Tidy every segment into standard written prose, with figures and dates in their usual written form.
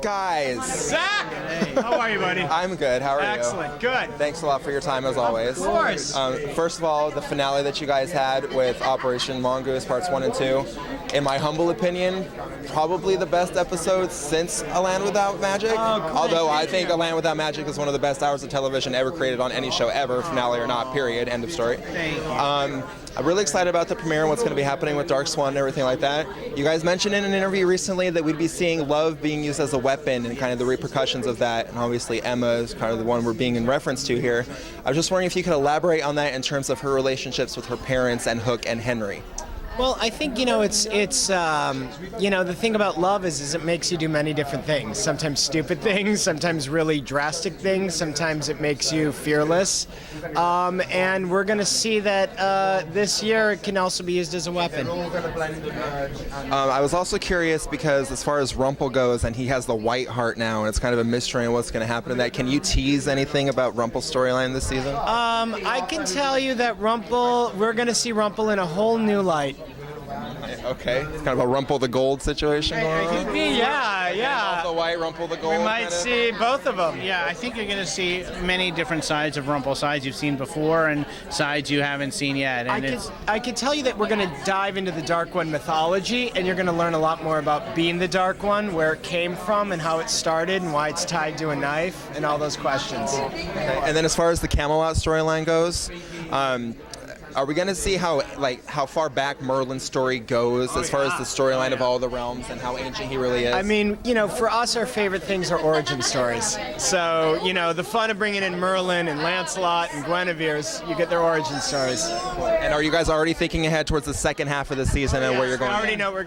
Guys. Zach! How are you, buddy? I'm good. How are you? Excellent. Good. Thanks a lot for your time, as always. Of course. First of all, the finale that you guys had with Operation Mongoose Parts 1 and 2, in my humble opinion, probably the best episode since A Land Without Magic. Although I think A Land Without Magic is one of the best hours of television ever created on any show ever, finale or not, period, end of story. I'm really excited about the premiere and what's going to be happening with Dark Swan and everything like that. You guys mentioned in an interview recently that we'd be seeing love being used as a weapon and kind of the repercussions of that, and obviously Emma is kind of the one we're being in reference to here. I was just wondering if you could elaborate on that in terms of her relationships with her parents and Hook and Henry. Well, I think, it's the thing about love is it makes you do many different things. Sometimes stupid things, sometimes really drastic things, sometimes it makes you fearless. And we're going to see that this year it can also be used as a weapon. I was also curious because as far as Rumple goes, and he has the white heart now, and it's kind of a mystery on what's going to happen to that. Can you tease anything about Rumple's storyline this season? I can tell you that we're going to see Rumple in a whole new light. Okay, it's kind of a Rumple the Gold situation going on. Yeah. The white, Rumple the Gold. We might see both of them. Yeah, I think you're going to see many different sides of Rumple, sides you've seen before and sides you haven't seen yet. And I could tell you that we're going to dive into the Dark One mythology, and you're going to learn a lot more about being the Dark One, where it came from and how it started and why it's tied to a knife and all those questions. Okay. And then as far as the Camelot storyline goes, are we going to see how far back Merlin's story goes as far as the storyline of all the realms and how ancient he really is? I mean, for us, our favorite things are origin stories. So, the fun of bringing in Merlin and Lancelot and Guinevere's, you get their origin stories. And are you guys already thinking ahead towards the second half of the season and where you're going? I already know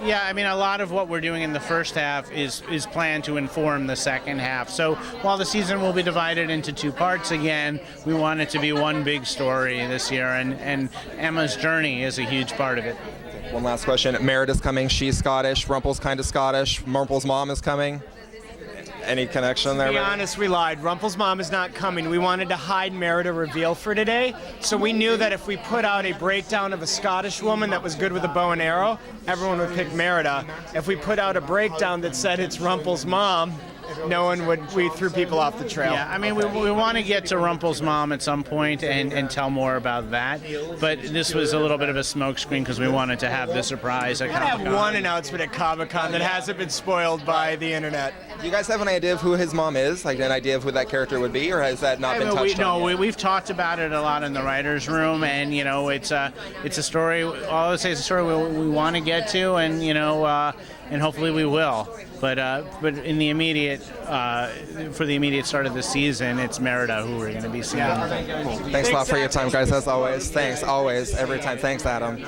Yeah, I mean, a lot of what we're doing in the first half is planned to inform the second half. So while the season will be divided into two parts again, we want it to be one big story this year, and Emma's journey is a huge part of it. One last question. Merida's coming. She's Scottish. Rumple's kind of Scottish. Rumple's mom is coming. Any connection there? To be honest, we lied. Rumple's mom is not coming. We wanted to hide Merida reveal for today, so we knew that if we put out a breakdown of a Scottish woman that was good with a bow and arrow, everyone would pick Merida. If we put out a breakdown that said it's Rumple's mom, we threw people off the trail. Yeah, I mean, we want to get to Rumple's mom at some point and tell more about that, but this was a little bit of a smokescreen because we wanted to have the surprise at Comic-Con. We have one announcement at Comic-Con that hasn't been spoiled by the internet. Do you guys have an idea of who his mom is? Like an idea of who that character would be, or has that not been touched on yet? We've talked about it a lot in the writers' room, and it's a story. All I would say is a story we want to get to, and hopefully we will. But in the immediate, for the immediate start of the season, it's Merida who we're going to be seeing. Cool. Thanks a lot for your time, guys. As always. Thanks, always, every time. Thanks, Adam.